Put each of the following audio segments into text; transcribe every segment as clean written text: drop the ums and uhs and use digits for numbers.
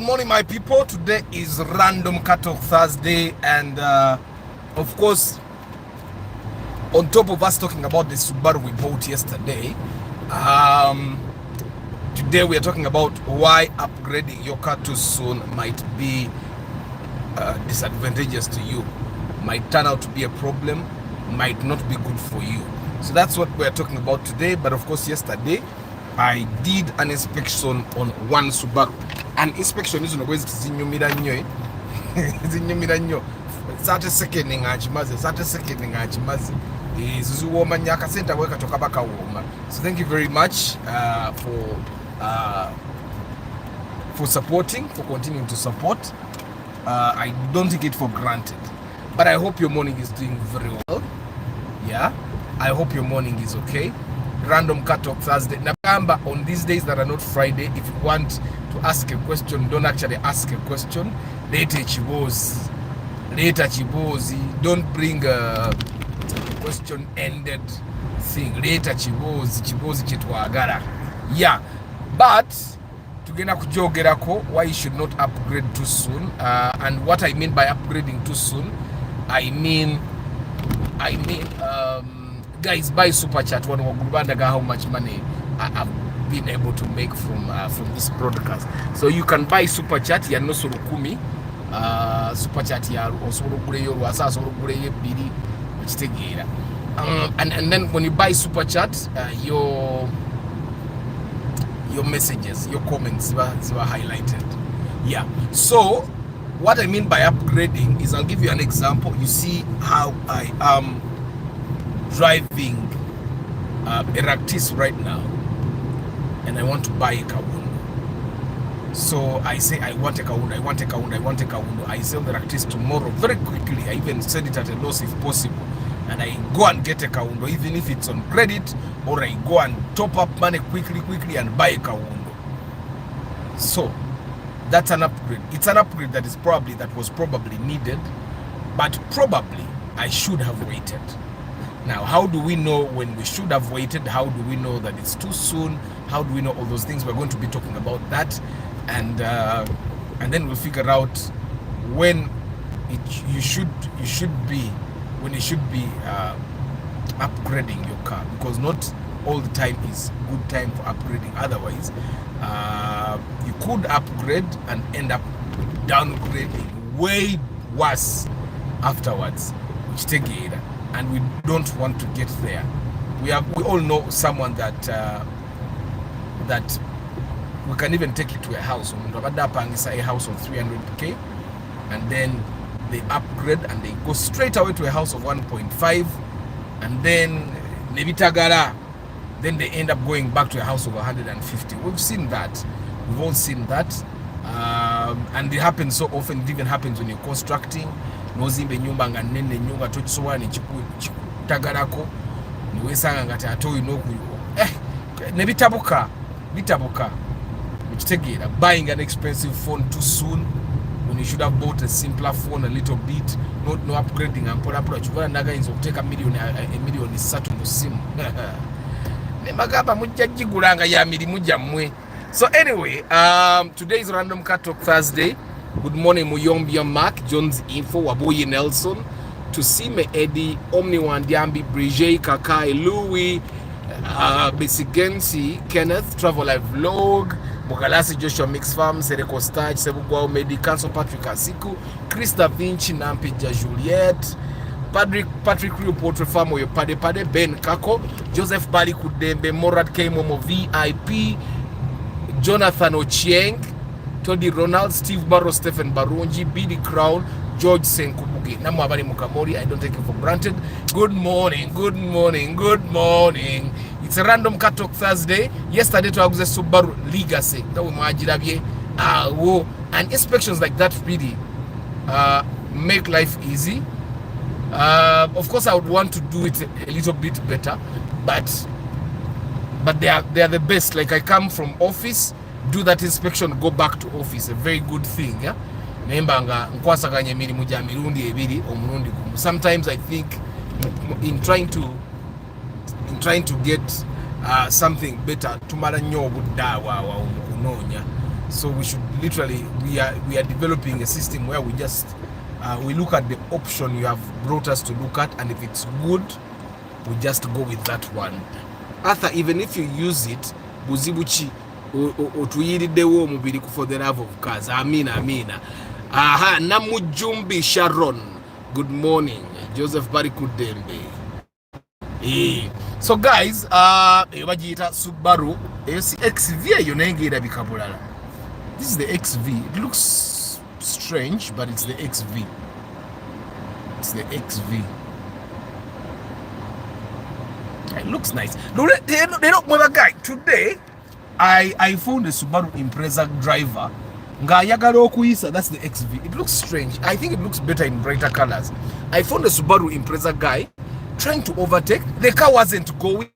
morning, my people. Today is Random Car Talk Thursday, and of course, on top of us talking about the Subaru we bought yesterday, today we are talking about why upgrading your car too soon might be disadvantageous to you, might turn out to be a problem, might not be good for you. So that's what we are talking about today. But of course, yesterday I did an inspection on one Subaru. An inspection is always zinyumira nnyo. Zinyumira nnyo. Sate second ngachimaze, sate second ngachimaze. Zuzuwoma nyaka center weka toka baka woma. So thank you very much for supporting, for continuing to support. I don't take it for granted. But I hope your morning is doing very well. Yeah, I hope your morning is okay. Random Car Talk Thursday. Nagamba, on these days that are not Friday, if you want to ask a question, don't actually ask a question. Later chibozi. Don't bring a question-ended thing. Later chibozi chitwagara. Yeah, but tugenda kujogerako why you should not upgrade too soon. And what I mean by upgrading too soon, I mean guys, buy super chat one Uganda, how much money I've been able to make from this broadcast. So you can buy super chat ya no surukumi, super chat ya osurugure yo rwasa surugure ye biri chitegera. And then when you buy super chat, your messages, your comments were highlighted. Yeah. So what I mean by upgrading is, I'll give you an example. You see how I am driving a Ractis right now, and I want to buy a Kawundo. So I say I want a Kawundo, I want a Kawundo, I want a Kawundo. I sell the Ractis tomorrow very quickly. I even sell it at a loss if possible, and I go and get a Kawundo, even if it's on credit, or I go and top up money quickly and buy a Kawundo. So that's an upgrade. It's an upgrade that was probably needed, but probably I should have waited. Now, how do we know when we should have waited? How do we know that it's too soon? How do we know all those things? We're going to be talking about that, and then we'll figure out when you should be upgrading your car, because not all the time is good time for upgrading. Otherwise, you could upgrade and end up downgrading way worse afterwards, which take it. And we don't want to get there. We all know someone that we can even take it to a house. A house of 300k, and then they upgrade and they go straight away to a house of 1.5, and then then they end up going back to a house of 150. We've seen that. We've all seen that. And it happens so often. It even happens when you're constructing. Nozimbe nyumba nga nene nyumba tochisowane chikutagarako niwesanga ngati atoyi nokuyo nebitabuka bichitegera. Buying an expensive phone too soon when you should have bought a simpler phone a little bit. No upgrading and pula chuvana naga inzo kuteka million satu mu simu ne magaba mujjagigulanga ya mirimu jammwe. So anyway, today is Random Car Talk Thursday. Good morning, Muyombia Mark, Jones Info, Wabuyi Nelson, Tusime Eddie, Omni Wandiambi, Brigitte, Kakai, Louis, Besigensi, Kenneth, Travel Live Vlog, Mokalasi Joshua Mix Farm, Sereko Staj, Sebugwao Medi, Council Patrick Asiku, Chris Da Vinci, Nampija Juliet, Patrick Rio Portrait Farm, Pade, Ben Kako, Joseph Bali Kudembe, Morad K Momo VIP, Jonathan Ochieng, Todi Ronald, Steve Barrow, Stephen Barunji, BD Crown, George Senkubugi. Namu abari Mukamori, I don't take it for granted. Good morning. It's a Random Car Talk Thursday. Yesterday to the Subaru Legacy. And inspections like that really make life easy. Of course, I would want to do it a little bit better, but they are the best. Like, I come from office, do that inspection, go back to office. A very good thing, yeah. Sometimes I think in trying to get something better, tumara nyo budawa wa umukunonya So we should literally, we are developing a system where we just we look at the option you have brought us to look at, and if it's good, we just go with that one. Arthur, even if you use it, buzibuchi otuyiriddewo omubiri for the love of cars. Amina. Aha, Namujumbi Sharon. Good morning. Joseph Barikudembe. So guys, bagiyita Subaru XV yonengera bikabulala. This is the XV. It looks strange, but it's the XV. It's the XV. It looks nice. They don't bother, guy. Today, I found a Subaru Impreza driver. That's the XV. It looks strange. I think it looks better in brighter colors. I found a Subaru Impreza guy trying to overtake. The car wasn't going.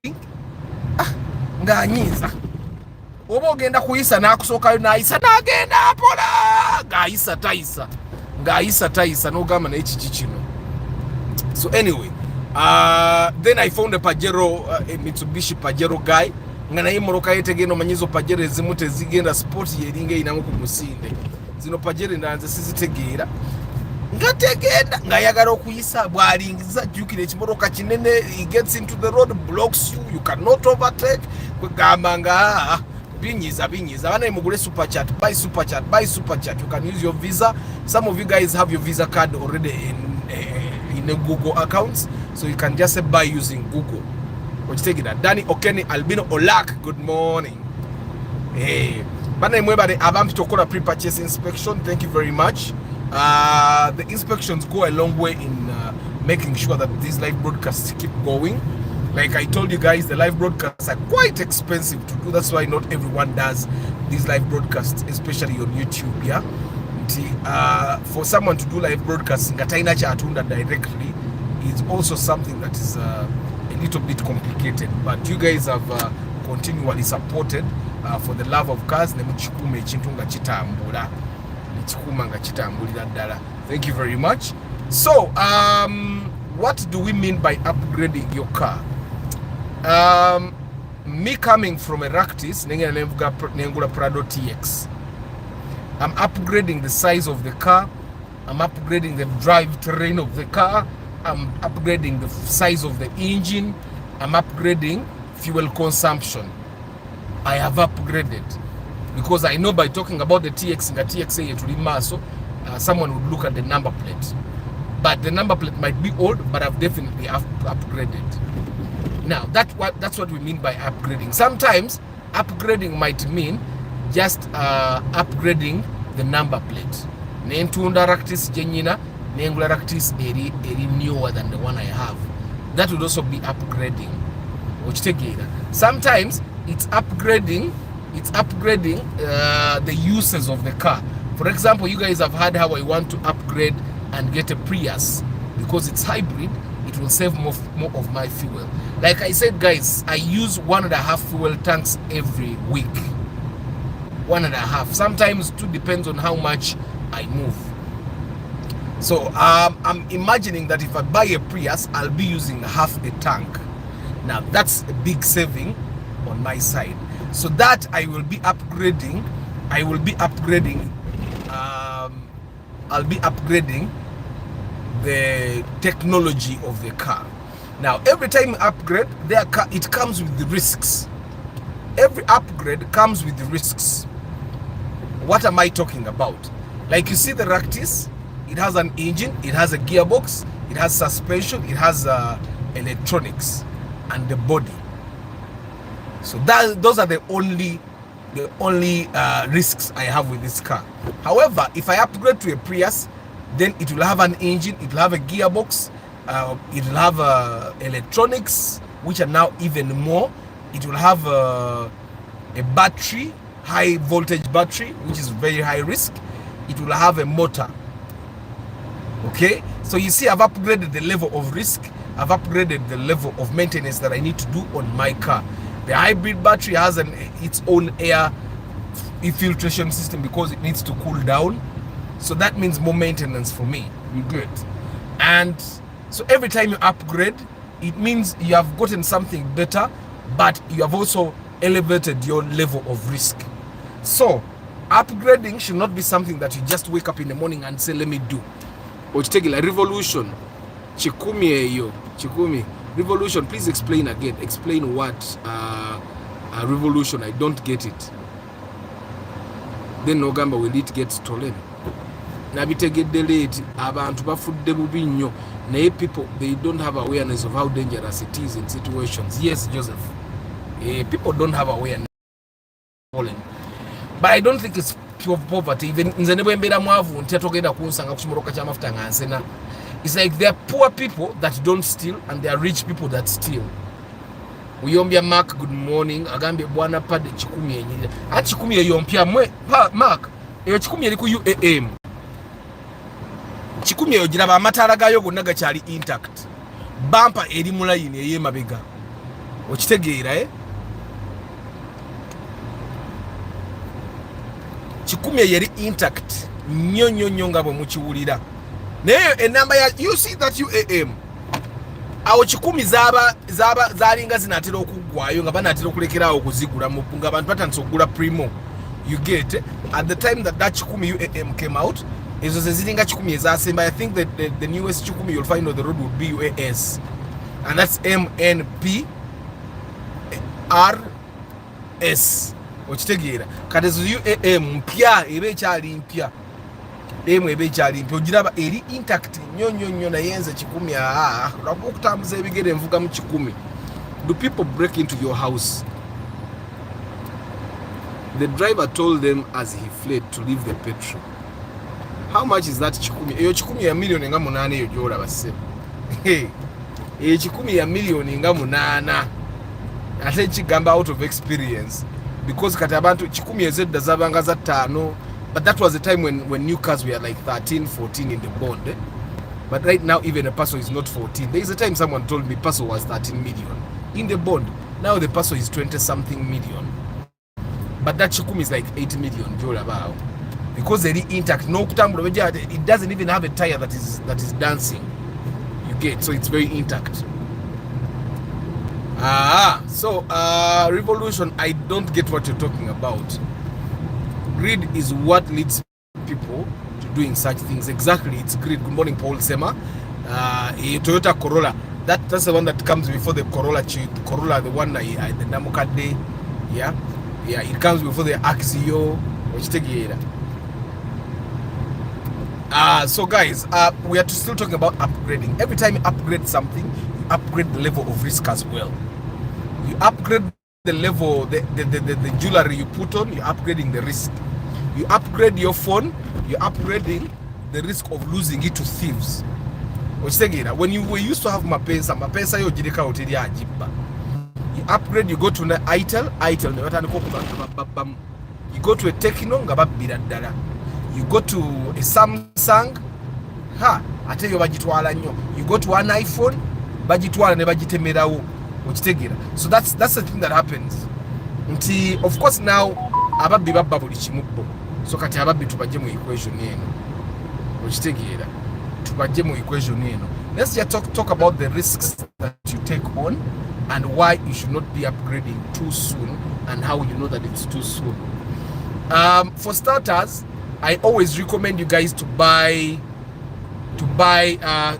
Oba ogenda kuyisa nakusokayo nayisa nagenda apola ngayisa tayisa nogamba n'ekiki kino. So anyway, then I found a Pajero, a Mitsubishi Pajero guy nga naye moroka yetegenda omanyizo Pajero ezimu tezigenda sport yeringa inamu ku musinde. Zino Pajero nanze sizitegeera ngategenda ngayagala okuyisa bwalingiza jukire ekimoroka kinene. He gets into the road, blocks you cannot overtake. Kwegamba nga binyiza bana mugule super chat, buy super chat. You can use your visa. Some of you guys have your visa card already in a Google accounts, so you can just buy using Google. What you take it? Danny Okeni Albino Olak, good morning. Hey, bana mwebale abampi tokola pre-purchase inspection. Thank you very much. The inspections go a long way in making sure that these live broadcasts keep going. Like I told you guys, the live broadcasts are quite expensive to do. That's why not everyone does these live broadcasts, especially on YouTube. Yeah, for someone to do live broadcasts directly is also something that is a little bit complicated. But you guys have continually supported for the love of cars. Thank you very much. So, what do we mean by upgrading your car? Me coming from a Ractis, Nengula Prado TX, I'm upgrading the size of the car, I'm upgrading the drive terrain of the car, I'm upgrading the size of the engine, I'm upgrading fuel consumption. I have upgraded because I know by talking about the TX and the TXA, someone would look at the number plate. But the number plate might be old, but I've definitely upgraded. Now, that's what we mean by upgrading. Sometimes upgrading might mean just upgrading the number plate. Nentunda Ractis Jenina, Nengula Ractis eri newer than the one I have. That would also be upgrading. Sometimes it's upgrading the uses of the car. For example, you guys have heard how I want to upgrade and get a Prius because it's hybrid. It will save more of my fuel. Like I said, guys, I use 1.5 fuel tanks every week. 1.5. Sometimes 2, depends on how much I move. So I'm imagining that if I buy a Prius, I'll be using half a tank. Now that's a big saving on my side. So that I will be upgrading. I'll be upgrading the technology of the car. Now, every time you upgrade, it comes with the risks. Every upgrade comes with the risks. What am I talking about? Like you see the Ractis, it has an engine, it has a gearbox, it has suspension, it has electronics, and the body. So those are the only risks I have with this car. However, if I upgrade to a Prius, then it will have an engine, it will have a gearbox, it will have electronics, which are now even more. It will have a battery, high voltage battery, which is very high risk. It will have a motor. Okay, so you see, I've upgraded the level of risk. I've upgraded the level of maintenance that I need to do on my car. The hybrid battery has its own air filtration system because it needs to cool down. So that means more maintenance for me. You're good. And so every time you upgrade, it means you have gotten something better, but you have also elevated your level of risk. So Upgrading should not be something that you just wake up in the morning and say, let me do. Or take a revolution. Chikumi eyo. Chikumi. Revolution, please explain again. Explain what a revolution. I don't get it. Then Nogamba will it get stolen. Nabitege delete. Abantu bafudde bubi nnyo. Naye people, they don't have awareness of how dangerous it is in situations. Yes, Joseph. People don't have awareness. But I don't think it's pure poverty. Even nze ne bwembeera mwavu nti atogenda kunsanga ku kimoroka ky'amafuta nga nsena. It's like there are poor people that don't steal and there are rich people that steal. Uyombya Mark, good morning. Agambye bwana pade chikumi yenyirira. Ati chikumi eyompya mwe Mark. Eyo chikumi eri ku UAM. Chikumi eyo giraba amataala gayo gonna gakyali intact. Bumper eri mu line ey'emabega. Okitegeera Chikumi yeri intact. Nnyo nga bwe mukiwulira. Naye enamba ya you see that UAM. Awo chikumi zalinga zinatera okuggwayo nga banatera okulekerawo okuzigula nga abantu batandise okugula primo. You get at the time that chikumi UAM came out, ezo zilinga chikumi ezasemba. I think that the newest chikumi you'll find on the road would be UAS, and that's MNP RS. Okitegeera kati ezo UAM mpya eba ekyali mpya. Ebe ekyali mpya ogiraba eri intact nnyo naye nze chikumi okutambuza ebigere envuga mu chikumi. Do people break into your house? The driver told them as he fled to leave the petrol. How much is that chikumi? Eyo chikumi ya milioni nga 8 eyo gyolaba se. Eyo chikumi ya milioni nga 8. Ate kigamba out of experience because kati abantu chikumi ezedda zabanga za 5. But that was the time when new cars were like 13, 14 in the bond. But right now, even a Paso is not 14. There is a time someone told me Paso was 13 million in the bond. Now the Paso is 20-something million. But that Chikumi is like 8 million. Because they're intact. No, it doesn't even have a tire that is dancing. You get, so it's very intact. So revolution, I don't get what you're talking about. Greed is what leads people to doing such things. Exactly, it's greed. Good morning, Paul Sema. Toyota Corolla. That's the one that comes before the Corolla. Corolla, the one the Namuka Day. Yeah, it comes before the Axio. So guys, we are still talking about upgrading. Every time you upgrade something, you upgrade the level of risk as well. You upgrade the level, the jewelry you put on, you're upgrading the risk. You upgrade your phone, you're upgrading the risk of losing it to thieves. When you were used to have mapesa yo jirika hoteli ya jiba. You upgrade, you go to an itel, you go to a Tekno, you go to a Samsung, ate yo bagitwala nnyo. You go to an iPhone, bagitwala ne bagitemerawo. So that's the thing that happens. Of course now ababbi babba buli kimubbo. So kati ababbi tubajje mu equation eno. Okitegeera. Tubajje mu equation eno. Let's just talk about the risks that you take on and why you should not be upgrading too soon and how you know that it's too soon. For starters, I always recommend you guys to buy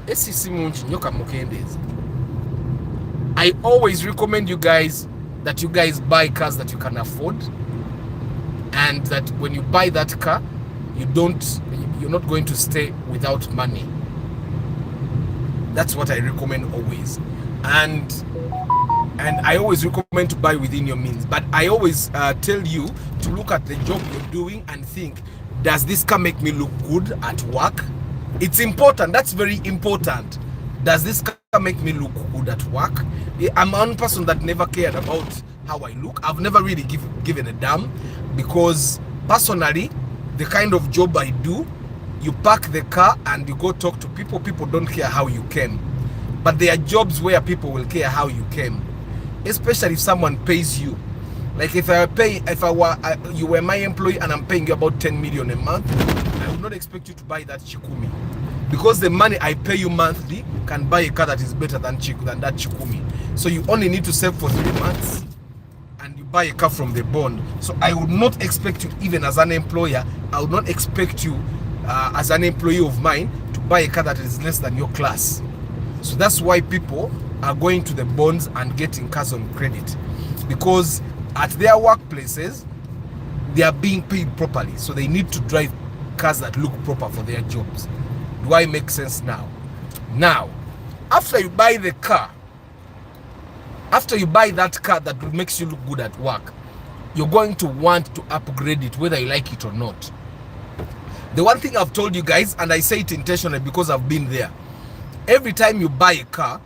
SCC mungi nyoka mukendezi. I always recommend you guys that you guys buy cars that you can afford, and that when you buy that car, you're not going to stay without money. That's what I recommend always. And I always recommend to buy within your means. But I always tell you to look at the job you're doing and think, does this car make me look good at work? It's important. That's very important. Does this car make me look good at work? I'm one person that never cared about how I look. I've never really given a damn, because personally, the kind of job I do, you park the car and you go talk to people. People don't care how you came. But there are jobs where people will care how you came, especially if someone pays you. Like if you were my employee and I'm paying you about 10 million a month, I would not expect you to buy that Chikumi, because the money I pay you monthly can buy a car that is better than that Chikumi. So you only need to save for 3 months and you buy a car from the bond. So I would not expect you, even as an employer, I would not expect you as an employee of mine to buy a car that is less than your class. So that's why people are going to the bonds and getting cars on credit, because at their workplaces they are being paid properly, so they need to drive cars that look proper for their jobs. Do I make sense now? Now, after you buy the car, after you buy that car that makes you look good at work, you're going to want to upgrade it whether you like it or not. The one thing I've told you guys, and I say it intentionally because I've been there, every time you buy a car,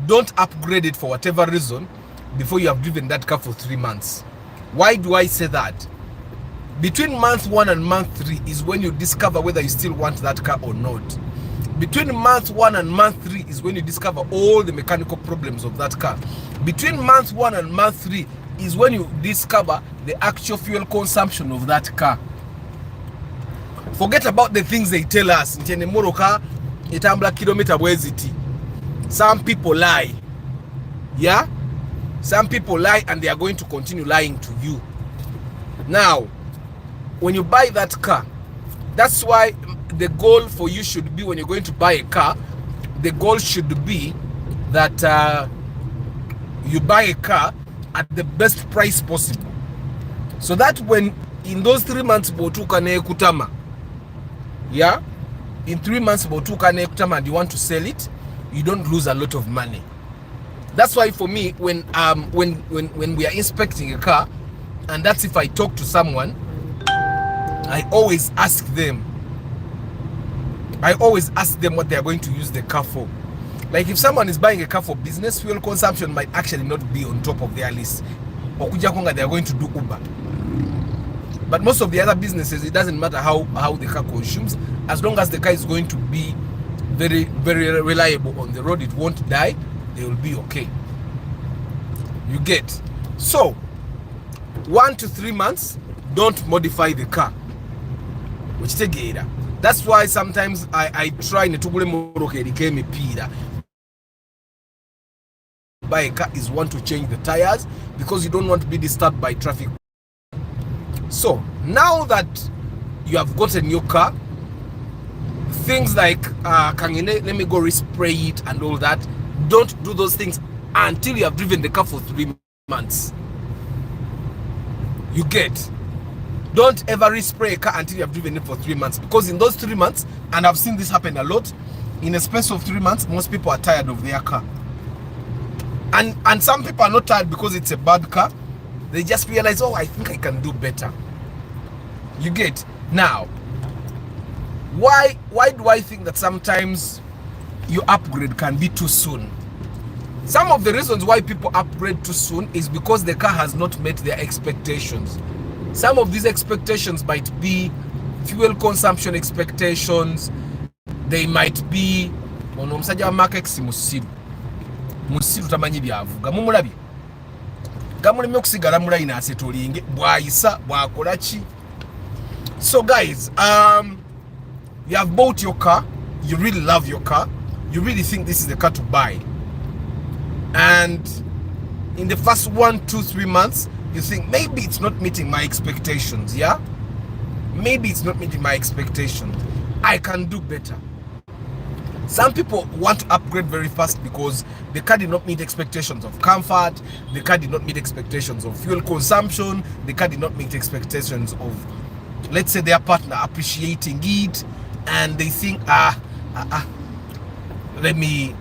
don't upgrade it for whatever reason before you have driven that car for 3 months. Why do I say that? Between month 1 and month 3 is when you discover whether you still want that car or not. Between month 1 and month 3 is when you discover all the mechanical problems of that car. Between month 1 and month 3 is when you discover the actual fuel consumption of that car. Forget about the things they tell us. Some people lie. Yeah? Some people lie, and they are going to continue lying to you. Now, when you buy that car, that's why the goal for you should be, when you're going to buy a car, the goal should be that you buy a car at the best price possible, so that when in those 3 months yeah, in 3 months and you want to sell it, you don't lose a lot of money. That's why for me, when we are inspecting a car, and that's if I talk to someone, I always ask them what they are going to use the car for. Like if someone is buying a car for business, fuel consumption might actually not be on top of their list. Okuja konga, they are going to do Uber. But most of the other businesses, it doesn't matter how the car consumes, as long as the car is going to be very, very reliable on the road, it won't die, they will be okay. You get? So 1 to 3 months, don't modify the car. Which take That's why sometimes I try to buy a car is one to change the tires, because you don't want to be disturbed by traffic. So now that you have gotten your car, things like let me go respray it and all that, don't do those things until you have driven the car for 3 months. You get? Don't ever respray a car until you have driven it for 3 months, because in those 3 months, and I've seen this happen a lot, in a space of 3 months, most people are tired of their car. And some people are not tired because it's a bad car. They just realize, oh, I think I can do better. You get? Now, why do I think that sometimes your upgrade can be too soon? Some of the reasons why people upgrade too soon is because the car has not met their expectations. Some of these expectations might be fuel consumption expectations. They might be musiru tamanyi byavuga mumulabi gamulimye okusigala mulayini asetolinge bwayisa bwakola ki. So guys, you have bought your car, you really love your car, you really think this is the car to buy, and in the first 1, 2, 3 months you think maybe it's not meeting my expectations. Yeah, maybe it's not meeting my expectations, I can do better. Some people want to upgrade very fast because the car did not meet expectations of comfort, the car did not meet expectations of fuel consumption, the car did not meet expectations of, let's say, their partner appreciating it, and they think, let me,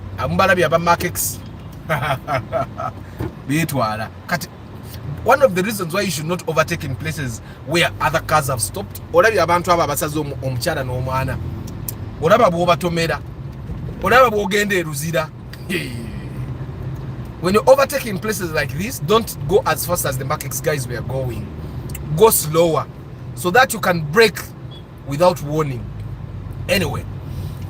one of the reasons why you should not overtake in places where other cars have stopped, when you overtake in places like this, don't go as fast as the Makex guys were going. Go slower so that you can brake without warning. Anyway,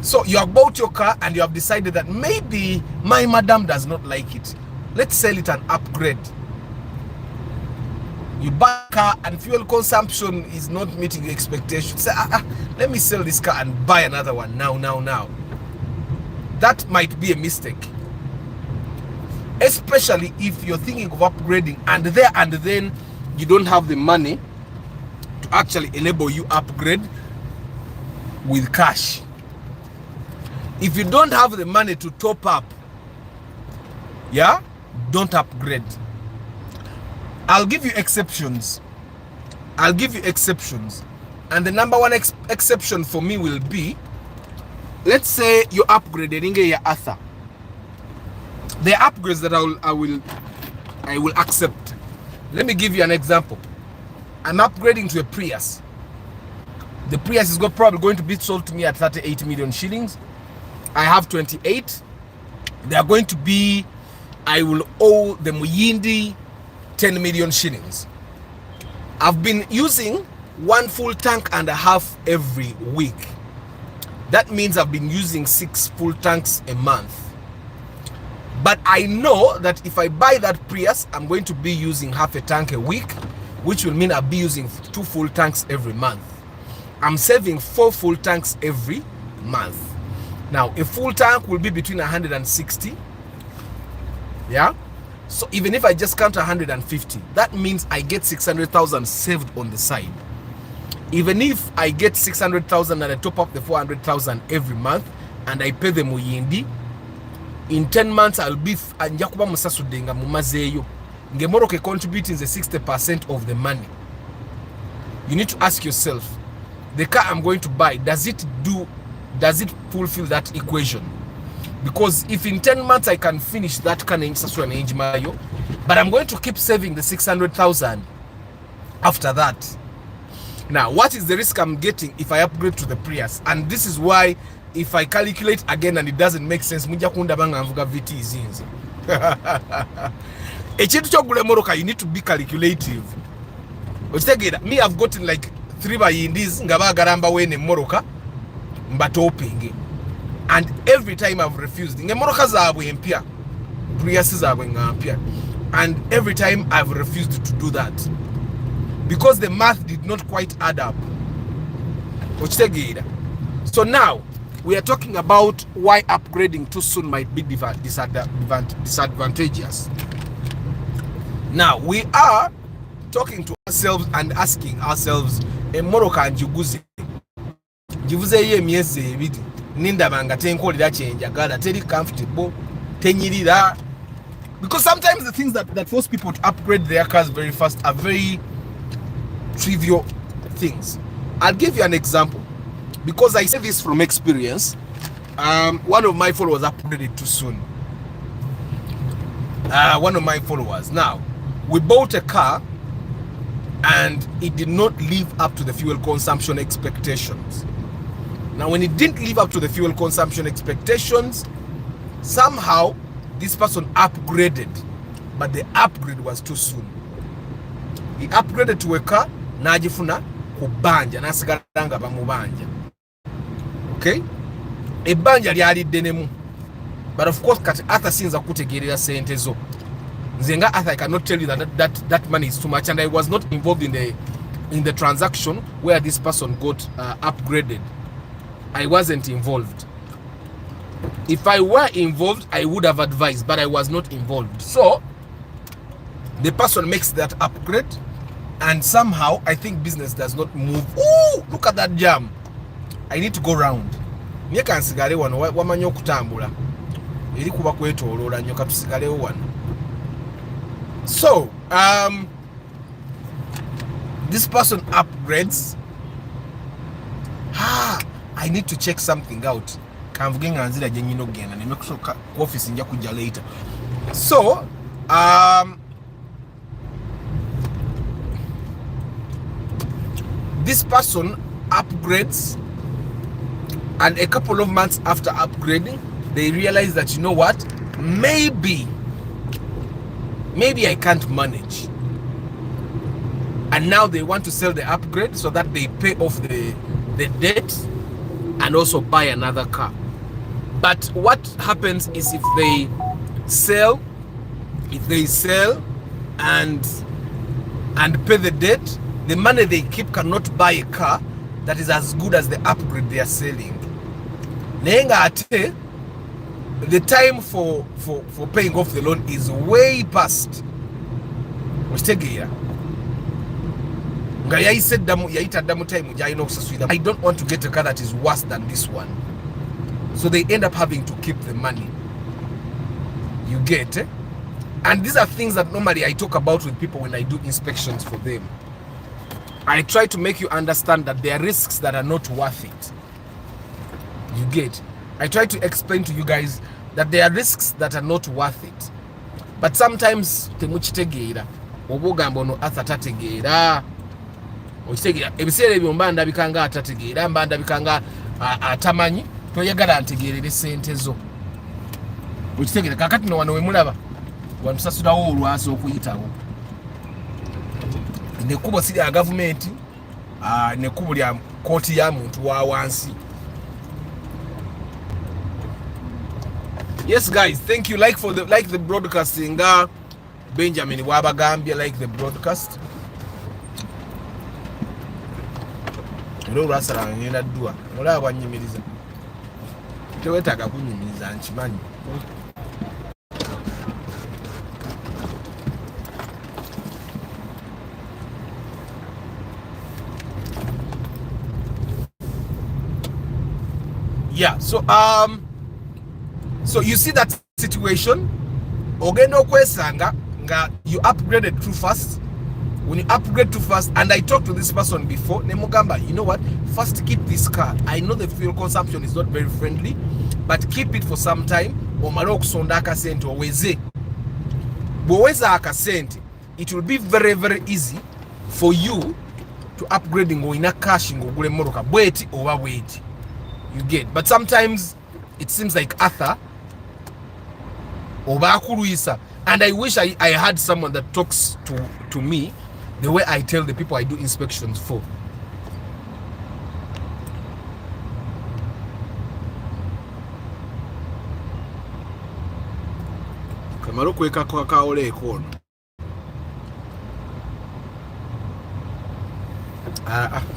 so you have bought your car and you have decided that maybe my madam does not like it. Let's sell it and upgrade. You buy a car and fuel consumption is not meeting your expectations. Say, let me sell this car and buy another one now. That might be a mistake. especially if you're thinking of upgrading and there and then you don't have the money to actually enable you upgrade with cash. If you don't have the money to top up, yeah, don't upgrade. I'll give you exceptions. And the number one exception for me will be, let's say you're upgrading your Ather. The upgrades that I will accept. Let me give you an example. I'm upgrading to a Prius. The Prius is probably going to be sold to me at 38 million shillings. I have 28. They are going to be, I will owe the Muyindi 10 million shillings. I've been using 1 full tank and a half every week. That means I've been using 6 full tanks a month. But I know that if I buy that Prius, I'm going to be using half a tank a week, which will mean I'll be using 2 full tanks every month. I'm saving 4 full tanks every month. Now, a full tank will be between 160. Yeah? So even if I just count 150, that means I get 600,000 saved on the side. Even if I get 600,000 and I top up the 400,000 every month and I pay the Muyindi, in 10 months I'll be anjakuba musasudenga mumazeyo. Ngemoroke contributing the 60% of the money. You need to ask yourself, the car I'm going to buy, does it fulfill that equation? Because if in 10 months I can finish that car in Mayo, but I'm going to keep saving the 600,000 after that. Now, what is the risk I'm getting if I upgrade to the Prius? And this is why, if I calculate again and it doesn't make sense, you need to be calculative. Me, I've gotten like 3 bayindis ngaba garamba wene moroka mbatopinge, and every time I've refused. Ngemoroka zabwe empia, Prius zabwe ngampia, and every time I've refused to do that because the math did not quite add up. So now we are talking about why upgrading too soon might be disadvantageous. Now we are talking to ourselves and asking ourselves, emoroka njuguze jivuze ye mieze ebiti ninda banga tenkolera chenjagala teri comfortable tenyirira, because sometimes the things that force people to upgrade their cars very fast are very trivial things. I'll give you an example because I say this from experience. One of my followers upgraded too soon. One of my followers. Now, we bought a car and it did not live up to the fuel consumption expectations. Now, when it didn't live up to the fuel consumption expectations, somehow this person upgraded, but the upgrade was too soon. He upgraded to a car, najifuna kubanja, nasigaranga bamubanja. Okay? Ebanja lyali denemu. But of course, kati Arthur sinza kutegerera sente zo. Nzenga Arthur, I cannot tell you that money is too much, and I was not involved in the transaction where this person got upgraded. I wasn't involved. If I were involved, I would have advised, but I was not involved. So the person makes that upgrade, and somehow I think business does not move. Ooh, look at that jam. I need to go round. Nyeka nsigale wano wamanyo kutambula. Eri kuba kwetolola nyoka tusigale wano. So, this person upgrades. I need to check something out. Kanvugenga nzira je nyino genda nemekusoka office nja kujja later. So, this person upgrades, and a couple of months after upgrading, they realize that, you know what, maybe I can't manage, and now they want to sell the upgrade so that they pay off the debt and also buy another car. But what happens is if they sell and pay the debt, the money they keep cannot buy a car that is as good as the upgrade they are selling. Nenga ate the time for paying off the loan is way past. I don't want to get a car that is worse than this one. So they end up having to keep the money. You get it? And these are things that normally I talk about with people when I do inspections for them. I try to make you understand that there are risks that are not worth it. You get? I try to explain to you guys that there are risks that are not worth it. But sometimes temuchitegeera obugamba ono atategeera okitegera ebiseera ebyo mba ndabikanga atategeera mba ndabikanga atamanyi toyagala ntegeerere sente zo okitegera kakati no wano we mulaba wantusasulawo olwasi okuyitawo nekubo siri ya gavumenti nekubo lya kooti ya muntu wa wansi. Yes guys, thank you. Like the broadcasting. Benjamin Wabagambia, like the broadcast. Ro rasala ngenda dua. Ola abanyimiriza. Tewetaga kunyimiriza nchimanyi. Yeah, so you see that situation. Ogendo kwesanga nga you upgraded too fast. When you upgrade too fast, and I talked to this person before, Nemugamba, you know what? First keep this car. I know the fuel consumption is not very friendly, but keep it for some time. Omalo kusonda akasente oweze. Boweza akasente. It will be very very easy for you to upgrade ngo ina cash ngo gule moroka bweti oba bweti. You get, but sometimes it seems like Arthur oba akuluisa, and I wish I had someone that talks to me the way I tell the people I do inspections for. Kamaro kweka kwa kaole ekono.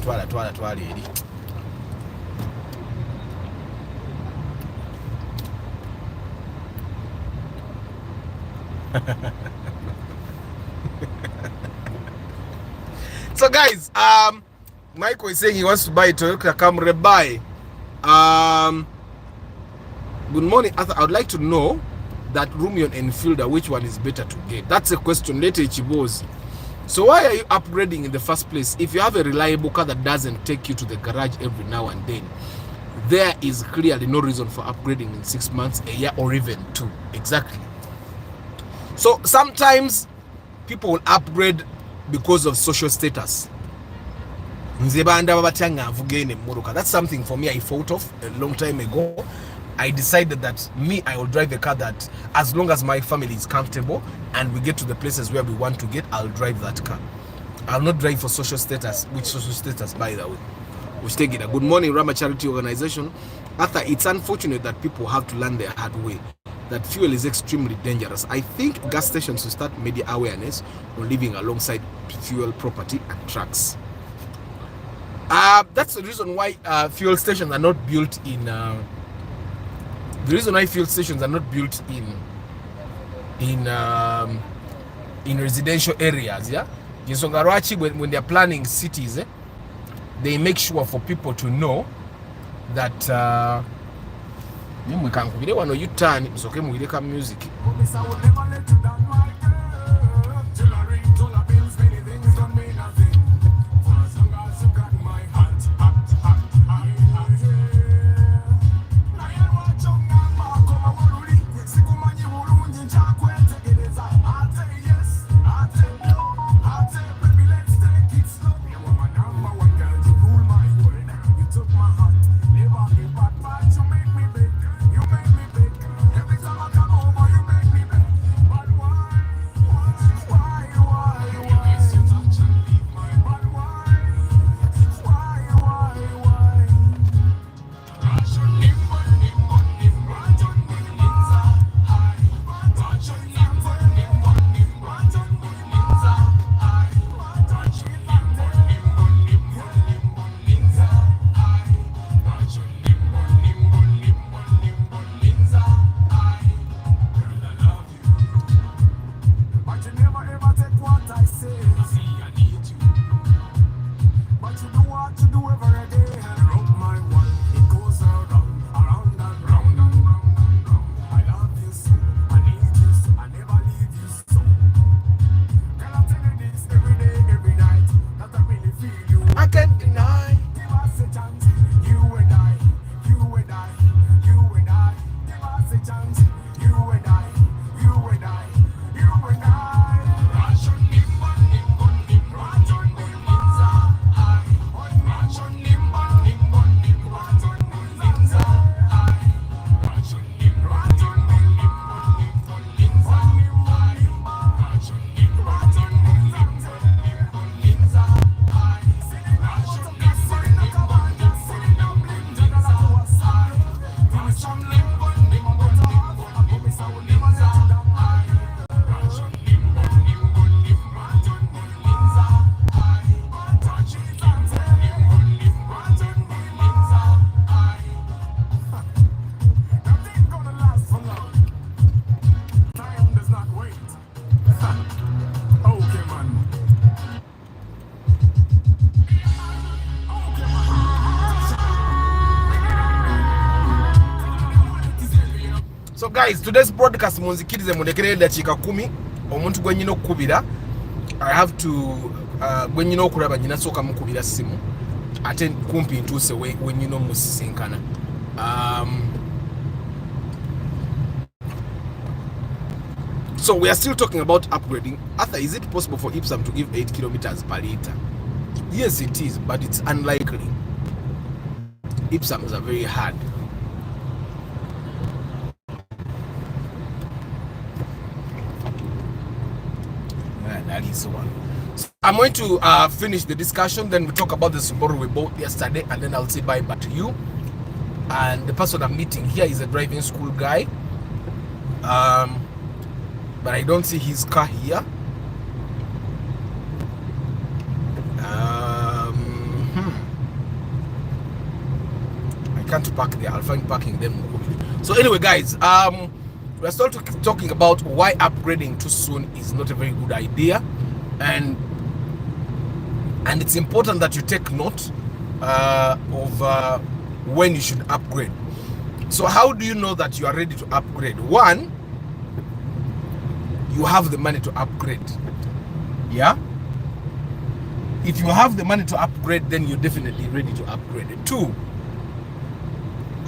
Twala eri. So guys, Michael is saying he wants to buy a Toyota Camry. Buy. Good morning, Arthur. I would like to know that Romeo and Fielder, which one is better to get? That's a question later, Ichibos. So why are you upgrading in the first place? If you have a reliable car that doesn't take you to the garage every now and then, there is clearly no reason for upgrading in 6 months, a year, or even 2. Exactly. So sometimes people will upgrade because of social status. That's something for me I thought of a long time ago. I decided that I will drive a car that, as long as my family is comfortable and we get to the places where we want to get, I'll drive that car. I'll not drive for social status. Which social status, by the way? Which take it. Good morning, Rama Charity Organization. Arthur, it's unfortunate that people have to learn the hard way that fuel is extremely dangerous. I think gas stations should start media awareness on living alongside fuel property and trucks. That's the reason why fuel stations are not built in. The reason why fuel stations are not built in residential areas. Yeah, when they are planning cities, they make sure for people to know that. We can video one you turn it's okay we make music. guys, today's broadcast munzikirize mundekere dakiika 10 omuntu gwe nyina okukubira. I have to gwe nyina okulaba nyina soka mukubira simu ate kumpi ntuuse we nyina omusisinkana. So we are still talking about upgrading. Arthur, is it possible for Ipsum to give 8 kilometers per liter? Yes, it is, but it's unlikely. Ipsums are very hard. That is one. So I'm going to finish the discussion, then we talk about the Subaru we bought yesterday, and then I'll say bye back to you. And the person I'm meeting here is a driving school guy. But I don't see his car here. I can't park there. I'll find parking them. So anyway, guys, we're still talking about why upgrading too soon is not a very good idea, and it's important that you take note of when you should upgrade. So how do you know that you are ready to upgrade? One, you have the money to upgrade. Yeah, if you have the money to upgrade, then you're definitely ready to upgrade. Two,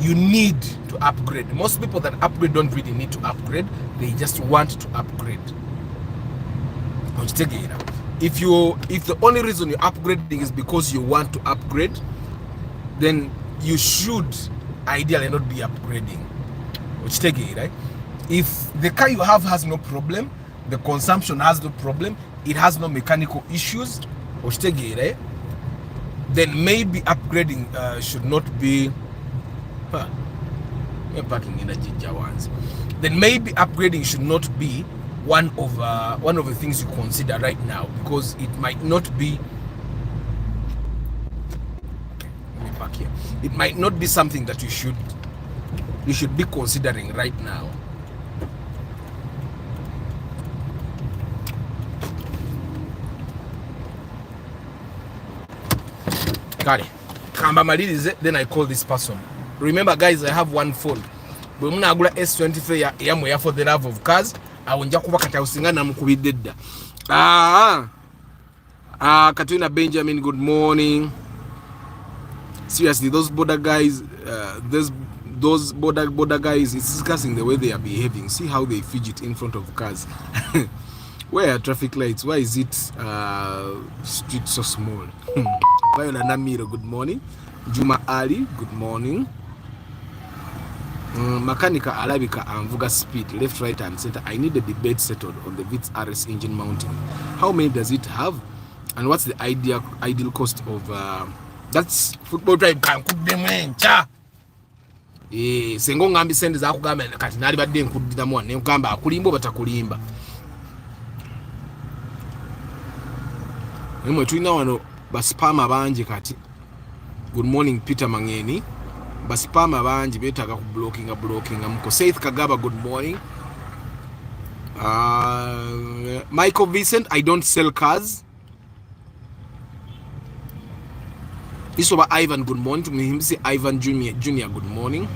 you need to upgrade. Most people that upgrade don't really need to upgrade, they just want to upgrade. If the only reason you're upgrading is because you want to upgrade, then you should ideally not be upgrading. Right? If the car you have has no problem, the consumption has no problem, it has no mechanical issues, then maybe upgrading should not be parking in a ginger ones. Then maybe upgrading should not be one of the things you consider right now, because it might not be. Let me park here. It might not be something that you should be considering right now. Got it. Then I call this person. Remember, guys, I have one phone. But when I go S23 for the love of cars, I will just walk at Katrina Benjamin, good morning. Seriously, those border guys, those border guys, it's discussing the way they are behaving. See how they fidget in front of cars. Where are traffic lights? Why is it street so small? Viola Namiro, good morning. Juma Ali, good morning. Mechanica Arabica and Vuga speed, left, right, and center. I need a debate settled on the Vitz RS engine mounting. How many does it have? And what's the ideal cost of that's football drive? Can cook them in cha. Sengo ngambi send za kugamba kati nali badde nkudira mwana ne nkamba akulimba batakulimba. Nimwe tulina wano baspama bangi kati. Good morning Peter Mangeni. Baspama bangi betaaga ku blocking amko. Saith Kagaba, good morning. Michael Vincent, I don't sell cars. Isoba Ivan, good morning. To me him say Ivan Junior, good morning.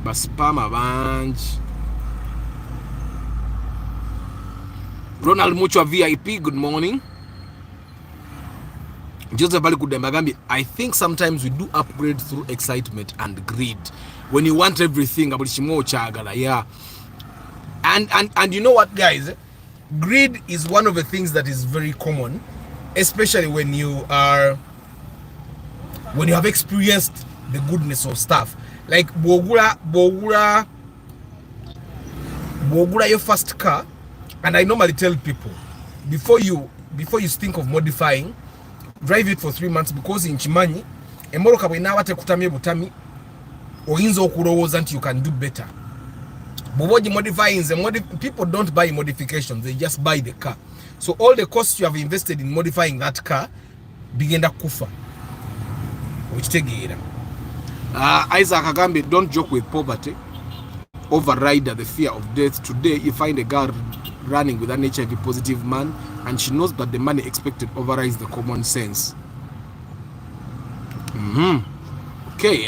Baspama bangi. Ronald Muchwa VIP, good morning. Joseph Balikude, I think sometimes we do upgrade through excitement and greed. When you want everything, yeah. And you know what, guys? Greed is one of the things that is very common, especially when you have experienced the goodness of stuff. Like Bogura your first car. And I normally tell people, before you think of modifying, drive it for 3 months, because in Chimanyi, emoroka bwe nawate kutamye butami, oyinza okulowooza nti you can do better. But modifying, people don't buy modifications, they just buy the car. So all the costs you have invested in modifying that car bigenda kufa. Which take Isaac Agambe, don't joke with poverty. Override the fear of death. Today, you find a girl running with an HIV positive man, and she knows that the money expected overrides the common sense. Okay.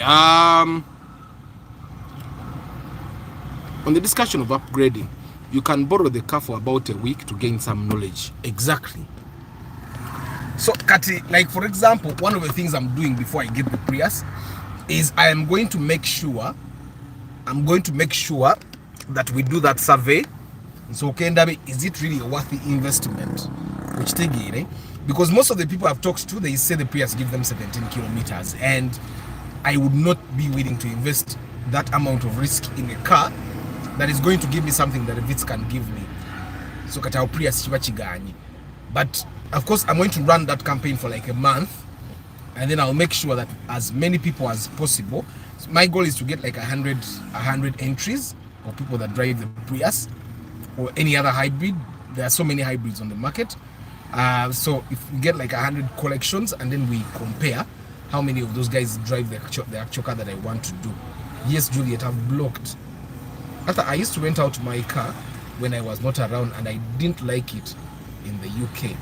on the discussion of upgrading, you can borrow the car for about a week to gain some knowledge. Exactly. So, Kati, like for example, one of the things I'm doing before I get the Prius is I am going to make sure that we do that survey. So, Kendabe, is it really a worthy investment? Which they get, eh? Because most of the people I've talked to, they say the Prius give them 17 kilometers, and I would not be willing to invest that amount of risk in a car that is going to give me something that the Vitz can give me. So, Kata Prius chibachigani. But of course, I'm going to run that campaign for like a month, and then I'll make sure that as many people as possible. So my goal is to get like 100 entries of people that drive the Prius or any other hybrid. There are so many hybrids on the market. So if we get like 100 collections, and then we compare how many of those guys drive the actual car that I want to do. Yes, Juliet, I've blocked. After I used to rent out my car when I was not around, and I didn't like it in the UK.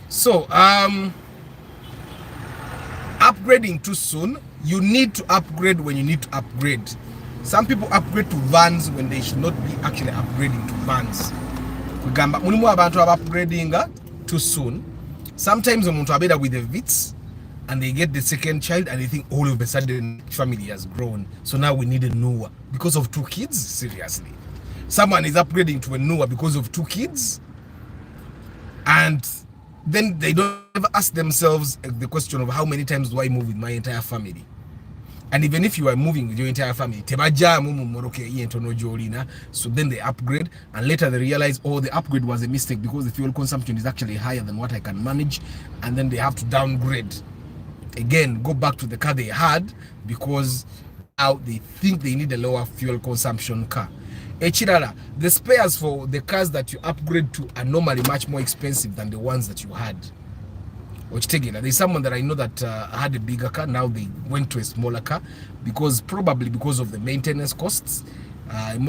So upgrading too soon. You need to upgrade when you need to upgrade. Some people upgrade to vans when they should not be actually upgrading to vans. Kugamba mulimu abantu upgrading too soon. Sometimes omuntu abeda with the Vitz and they get the second child and they think all of a sudden family has grown, so now we need a newer because of 2 kids. Seriously, someone is upgrading to a newer because of 2 kids, and then they don't ever ask themselves the question of how many times do I move with my entire family. And even if you are moving with your entire family, so then they upgrade, and later they realize, oh, the upgrade was a mistake because the fuel consumption is actually higher than what I can manage, and then they have to downgrade again, go back to the car they had because now they think they need a lower fuel consumption car. Echirara, the spares for the cars that you upgrade to are normally much more expensive than the ones that you had. There's someone that I know that had a bigger car. Now they went to a smaller car probably because of the maintenance costs. It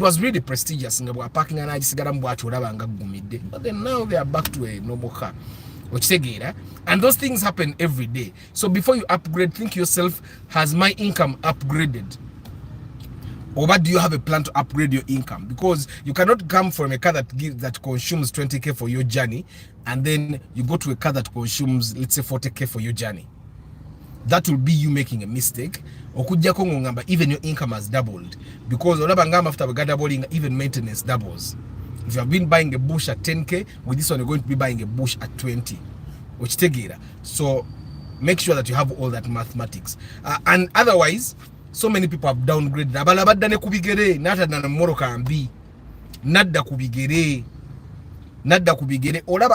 was really prestigious. But then now they are back to a normal car. And those things happen every day. So before you upgrade, think yourself, has my income upgraded? Or what do you have a plan to upgrade your income? Because you cannot come from a car that consumes 20k for your journey, and then you go to a car that consumes, let's say, 40k for your journey. That will be you making a mistake. Even your income has doubled, because after doubling, even maintenance doubles. If you have been buying a bush at 10k, with this one you're going to be buying a bush at 20. So make sure that you have all that mathematics. And otherwise, so many people have downgraded.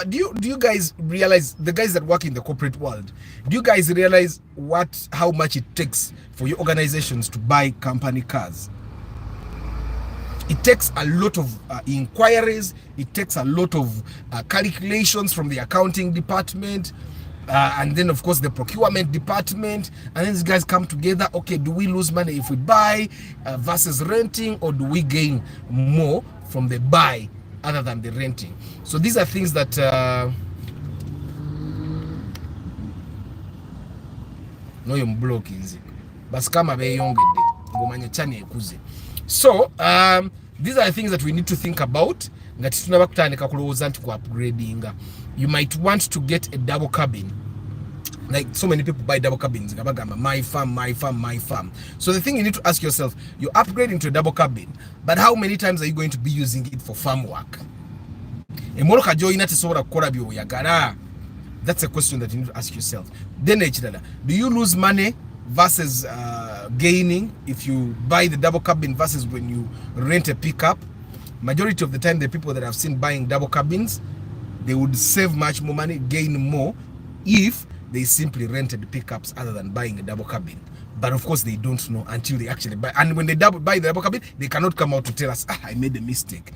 Do you guys realize, the guys that work in the corporate world, do you guys realize how much it takes for your organizations to buy company cars? It takes a lot of inquiries. It takes a lot of calculations from the accounting department. And then, of course, the procurement department, and then these guys come together. Okay, do we lose money if we buy versus renting, or do we gain more from the buy other than the renting? So these are things that no you're blocking. So these are the things that we need to think about. You might want to get a double cabin. Like so many people buy double cabins. My farm, my farm, my farm. So the thing you need to ask yourself, you're upgrading to a double cabin, but how many times are you going to be using it for farm work? That's a question that you need to ask yourself. Then do you lose money versus gaining if you buy the double cabin versus when you rent a pickup? Majority of the time, the people that I've seen buying double cabins, they would save much more money, gain more, if they simply rented pickups other than buying a double cabin. But of course, they don't know until they actually buy. And when they buy the double cabin, they cannot come out to tell us, I made a mistake.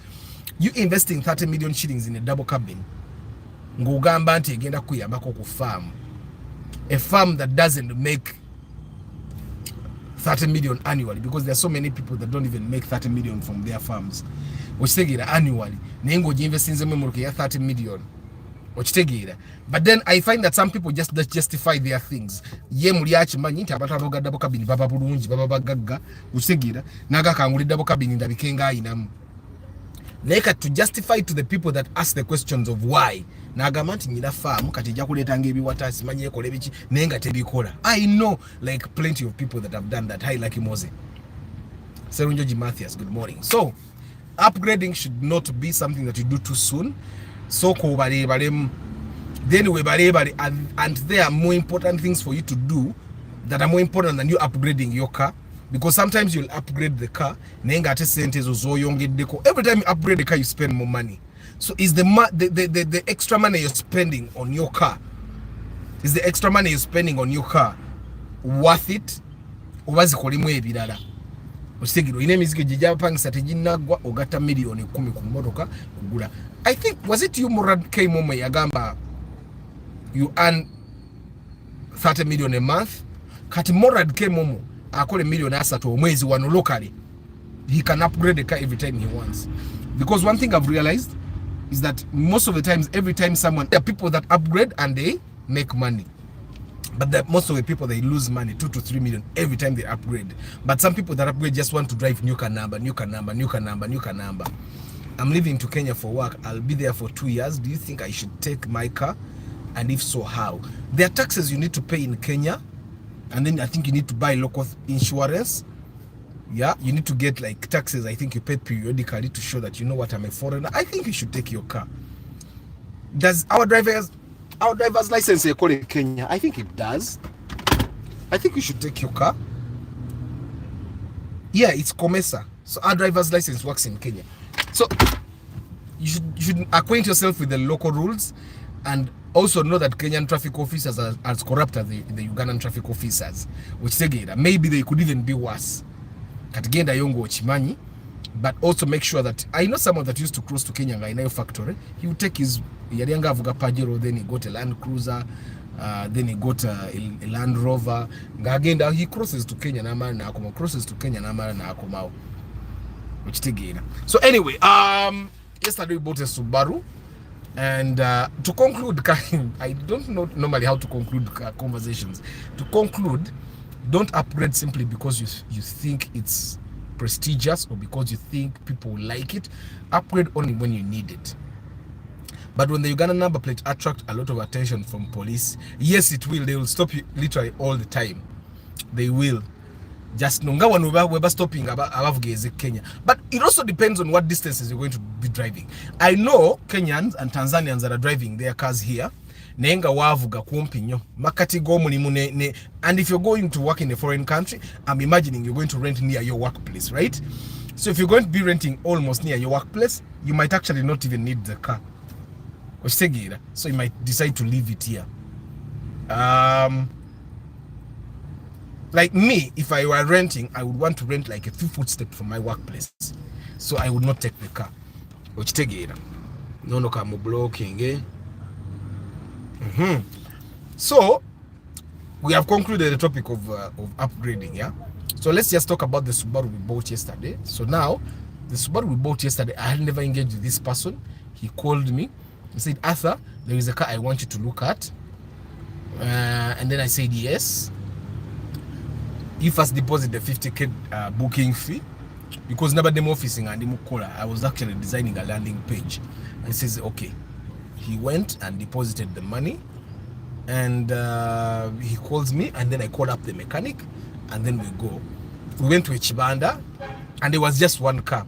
You investing 30 million shillings in a double cabin, a farm that doesn't make 30 million annually, because there are so many people that don't even make 30 million from their farms. Annually, you invest in 30 million. But then I find that some people just justify their things. Ye muliachi manyi nti abantu aboga double cabin baba bulungi baba bagagga ukitegeera naga kanguli double cabin ndabikenga inamu. Neka to justify to the people that ask the questions of why nagamba nti nyina farm kati ja kuletanga ebiwata simanyi ekole biki nenga tebikola. I know like plenty of people that have done that. Hi Lucky Mose. Serunjoji Matthias, good morning. So upgrading should not be something that you do too soon. So then we and there are more important things for you to do that are more important than you upgrading your car, because sometimes you'll upgrade the car every time you upgrade the car you spend more money. So is the extra money you're spending on your car, is the extra money you're spending on your car worth it? Obazikolimu ebirala osigiro ine miziki jijapangisa tejinagwa ogata milioni 10 ku motoka kugula. I think was it you Murad K Momo yagamba you earn 30 million a month. Kati Murad K Momo akole million asatu omwezi wano locally, he can upgrade the car every time he wants. Because one thing I've realized is that most of the times, every time someone, there are people that upgrade and they make money, but most of the people, they lose money, 2 to 3 million every time they upgrade. But some people that upgrade just want to drive new car number. I'm leaving to Kenya for work. I'll be there for 2 years. Do you think I should take my car? And if so, how? There are taxes you need to pay in Kenya, and then I think you need to buy local insurance. Yeah, you need to get like taxes. I think you pay periodically to show that you know what, I'm a foreigner. I think you should take your car. Does our driver's license call in Kenya? I think it does. I think you should take your car. Yeah, it's COMESA. So our driver's license works in Kenya. So you should acquaint yourself with the local rules, and also know that Kenyan traffic officers are as corrupt as the Ugandan traffic officers, which maybe they could even be worse. Katigenda yongo chimanyi. But also make sure that, I know someone that used to cross to Kenya in a factory. He would take his Yarianga Avuga Pajero, then he got a Land Cruiser, then he got a Land Rover. Agenda he crosses to Kenya namara na akoma, crosses to Kenya namara na akoma. So anyway, yesterday we bought a Subaru, and to conclude, I don't know normally how to conclude conversations. To conclude, don't upgrade simply because you think it's prestigious or because you think people will like it. Upgrade only when you need it. But when the Ugandan number plate attract a lot of attention from police, yes, it will. They will stop you literally all the time. They will. Just nonga we're stopping above Kenya. But it also depends on what distances you're going to be driving. I know Kenyans and Tanzanians that are driving their cars here. Nenga wavuga kumpinyo makati go mulimu ne, and if you're going to work in a foreign country, I'm imagining you're going to rent near your workplace, right? So if you're going to be renting almost near your workplace, you might actually not even need the car. So you might decide to leave it here. Like me, if I were renting, I would want to rent like a 2-foot step from my workplace, so I would not take the car. No car blocking, eh? So we have concluded the topic of upgrading. Yeah, so let's just talk about the Subaru we bought yesterday. So now the Subaru we bought yesterday, I had never engaged with this person. He called me, he said, Arthur, there is a car I want you to look at, and then I said yes. He first deposited the 50k booking fee, because never them officing and I was actually designing a landing page, and he says okay. He went and deposited the money, and he calls me, and then I call up the mechanic, and then we go. We went to a Chibanda, and there was just one car.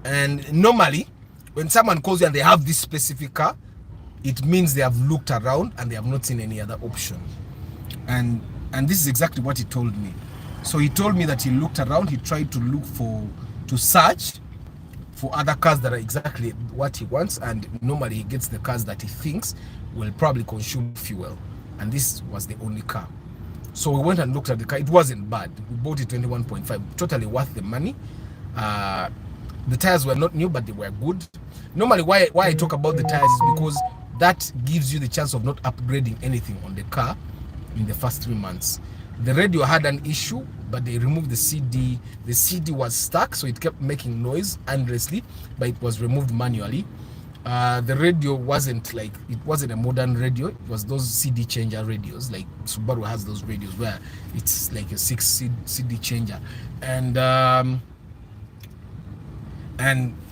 And normally, when someone calls you and they have this specific car, it means they have looked around and they have not seen any other option. And this is exactly what he told me. So he told me that he looked around, he tried to search for other cars that are exactly what he wants, and normally he gets the cars that he thinks will probably consume fuel, and this was the only car. So we went and looked at the car. It wasn't bad. We bought it 21.5, totally worth the money. The tires were not new, but they were good. Normally why I talk about the tires is because that gives you the chance of not upgrading anything on the car in the first 3 months. The radio had an issue, but they removed the CD. The CD was stuck, so it kept making noise endlessly, but it was removed manually. The radio wasn't like, it wasn't a modern radio. It was those CD changer radios. Like Subaru has those radios where it's like a 6 CD changer. And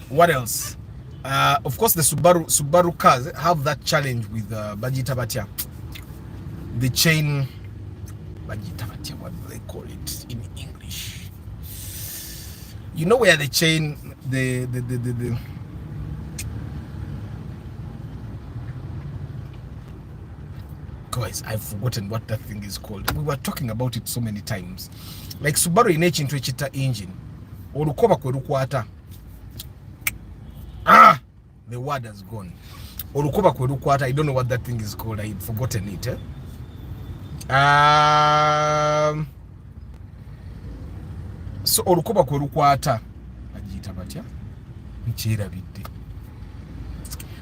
what else? Of course, the Subaru cars have that challenge with Bajita Batia. The chain, Bajita Batia, what do they call it in English? You know where the chain, the guys, I've forgotten what that thing is called. We were talking about it so many times. Like Subaru in ekintu ekita engine. Olukoba kwe lukwata. The word has gone. Olukoba kwe lukwata. I don't know what that thing is called. I've forgotten it. So olukoba kwe lukwata. Ajita batya. Nchira bidde.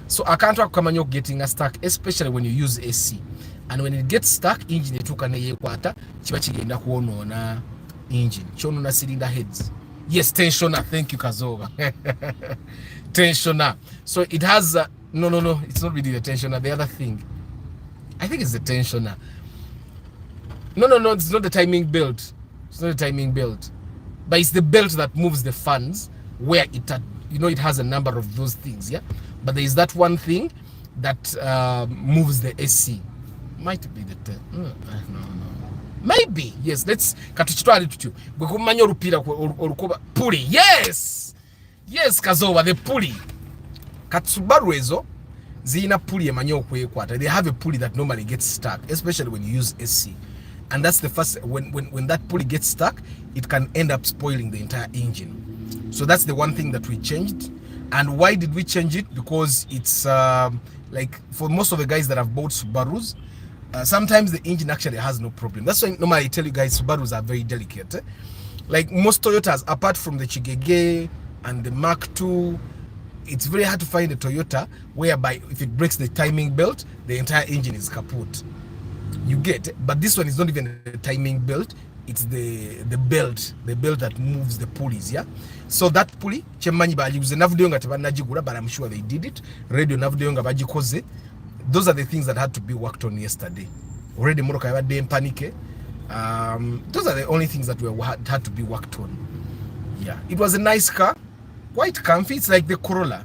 So akantu akamanyo getting a stuck, especially when you use AC. And when it gets stuck, engine etuka ne yekwata kiba kigenda kuonoona engine. Kyonona cylinder heads. Yes, tensioner. Thank you, Kazoba. Tensioner. So it has no, it's not really the tensioner. The other thing, I think it's the tensioner. No, it's not the timing belt. It's not the timing belt, but it's the belt that moves the fans where it it has a number of those things, yeah. But there is that one thing that moves the AC. Might be the no. Maybe, yes. Let's katuchitwale tutu. Bwekumanya olupira olukoba pulley. Yes, Kazoba, the pulley. Katsubaru ezo zina pulley emanyi okwekwata. They have a pulley that normally gets stuck, especially when you use AC. And that's the first, when that pulley gets stuck, it can end up spoiling the entire engine. So that's the one thing that we changed. And why did we change it? Because it's like for most of the guys that have bought Subarus, sometimes the engine actually has no problem. That's why normally I tell you guys Subarus are very delicate. Like most Toyotas, apart from the Chigege and the Mark II, it's very hard to find a Toyota whereby if it breaks the timing belt, the entire engine is kaput. You get it? But this one is not even a timing belt. It's the belt that moves the pulleys, yeah. So that pulley, chemanyi bajiuze navudio nga tebanagigula, but I'm sure they did it. Radio navudio nga bagikoze. Those are the things that had to be worked on yesterday. Already moroka yabadde empanike. Those are the only things that had to be worked on. Yeah, it was a nice car, quite comfy. It's like the Corolla.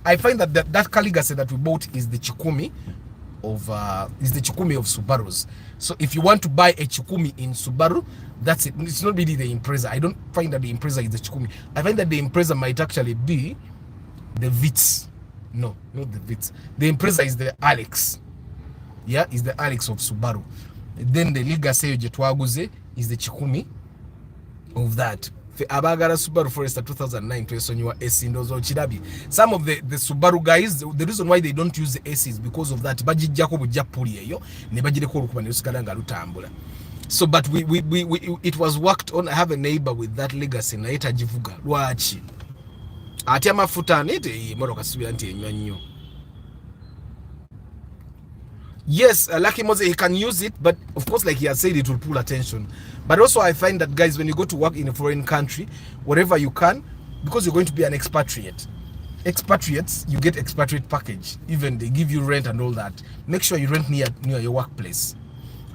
I find that car legacy that we bought is the Chikumi of Subarus. So if you want to buy a Chikumi in Subaru, that's it. It's not really the Impreza. I don't find that the Impreza is the Chikumi. I find that the Impreza might actually be the Vitz. No, not the Vitz. The Impreza is the Alex. Yeah, is the Alex of Subaru. Then the Legacy Jetwaguze is the Chikumi of that. Abagara Subaru Forester 2009 to AC ndozo chidabi. Some of the Subaru guys, the reason why they don't use the AC is because of that. Baji Jacob Japuri eyo ne bajire ko lukubani usikalanga lutambula. So but we it was worked on. I have a neighbor with that legacy na eta jivuga lwachi. Ati amafuta nete moroka subira nti enywa nnyo. Yes, Lucky Mose, he can use it, but of course, like he has said, it will pull attention. But also, I find that, guys, when you go to work in a foreign country, wherever you can, because you're going to be an expatriate, you get expatriate package. Even they give you rent and all that. Make sure you rent near your workplace.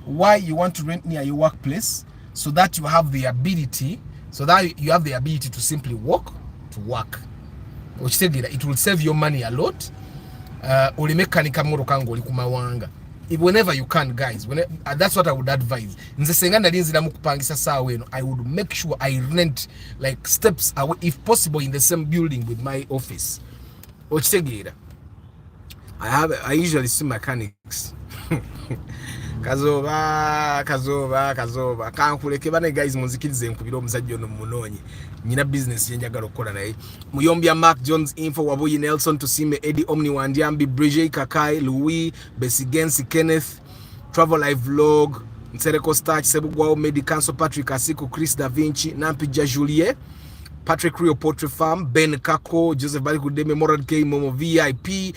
Why you want to rent near your workplace? So that you have the ability, to simply walk to work. Which said it will save your money a lot. Whenever you can, guys, that's what I would advise. I would make sure I rent like steps away, if possible, in the same building with my office. I usually see mechanics. Kazoba kankuleke bane guys munzikirize nkubira omusajja ono munonye nyina business yenjagala okukola naye Muyombya Mark Jones info Wabuyi Nelson Tusime Eddie Omni Wandiambi Bridget Kakai Louis Besigensi Kenneth Travel Live Vlog Nsereko Starch Sebugwao Medi Council Patrick Asiku Chris Da Vinci Nampija Julie Patrick Rio Poultry Farm Ben Kako Joseph Barikudeme Morad K Momo VIP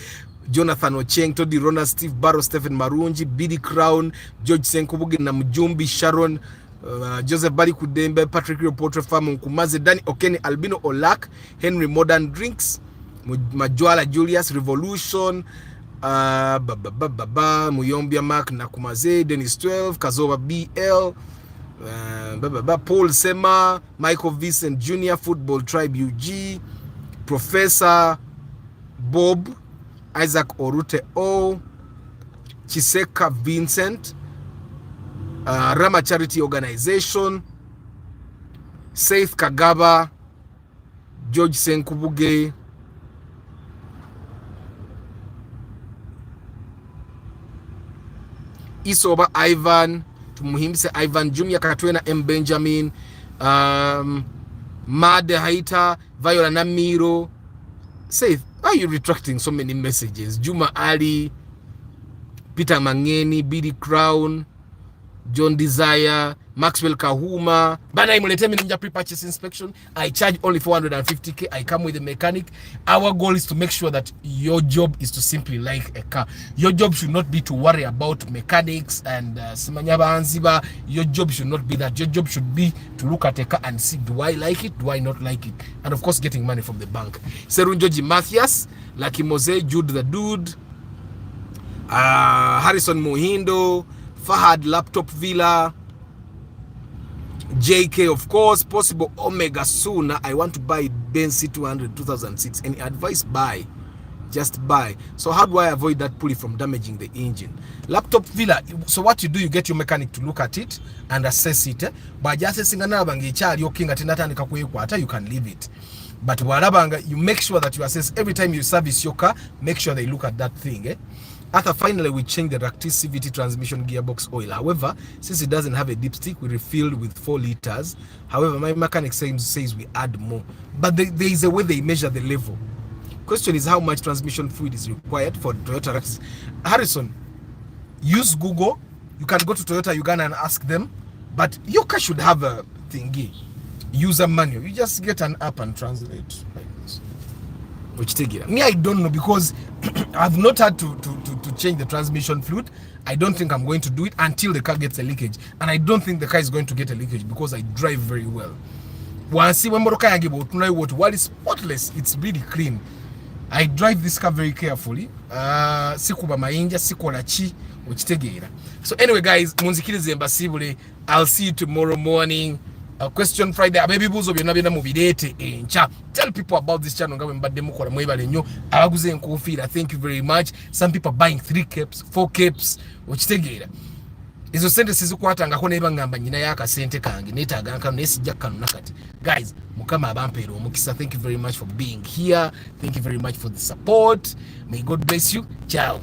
Jonathan Ocheng, Todi Rona, Steve Barrow, Stephen Marunji, Bidi Crown, George Senkubugi na Mjumbi, Sharon, Joseph Bari Kudembe, Patrick Rio Poultry Farm, Nkumaze, Danny Okene, Albino Olak, Henry Modern Drinks, Majwala Julius, Revolution, Muyombia Mark Nakumaze, Dennis 12, Kazoba BL, Paul Sema, Michael Vincent Jr., Football Tribe UG, Professor Bob, Isaac Orute O, Chiseka Vincent, Rama Charity Organization, Saif Kagaba, George Senkubuge, Isoba Ivan, tumuhimbise Ivan Junior Katwena M Benjamin, Made Haita, Viola Namiro. Say, why are you retracting so many messages? Juma Ali, Peter Mangeni, BD Crown, John Desire, Maxwell Kahuma. Bana imulete mi ninja pre-purchase inspection. I charge only 450k. I come with a mechanic. Our goal is to make sure that your job is to simply like a car. Your job should not be to worry about mechanics and simanyabanziba. Your job should not be that. Your job should be to look at a car and see, do I like it? Do I not like it? And of course, getting money from the bank. Serunjoji Mathias, Lucky Mose, Jude the Dude, Harrison Muhindo, Fahad Laptop Villa, JK, of course, Possible Omega sooner. I want to buy Benz C200 2006. Any advice? Buy. Just buy. So how do I avoid that pulley from damaging the engine? Laptop Villa. So what you do, you get your mechanic to look at it and assess it. But just you can leave it. But you make sure that you assess every time you service your car. Make sure they look at that thing. After finally we change the Ractis CVT transmission gearbox oil. However, since it doesn't have a dipstick, we refilled with 4 liters. However, my mechanic says we add more. But there is a way they measure the level. Question is how much transmission fluid is required for Toyota Ractis. Harrison, use Google. You can go to Toyota Uganda and ask them. But your car should have a thingy, user manual. You just get an app and translate like this. Which take it. Me, I don't know because I've not had to change the transmission fluid. I don't think I'm going to do it until the car gets a leakage. And I don't think the car is going to get a leakage because I drive very well. Once when what is spotless, it's really clean. I drive this car very carefully. Sikuba mainja, sikola chi, which take it. So anyway, guys, I'll see you tomorrow morning. Question Friday, baby bulls of your movie in chat. Tell people about this channel. Thank you very much. Some people are buying 3 capes, 4 capes, which take it. Izo sente sizikwata nga kone bangamba nyina yaka sente kange netaga nkano nesijja kanu nakati. Guys, mukama abampero mukisa. Thank you very much for being here. Thank you very much for the support. May God bless you. Ciao.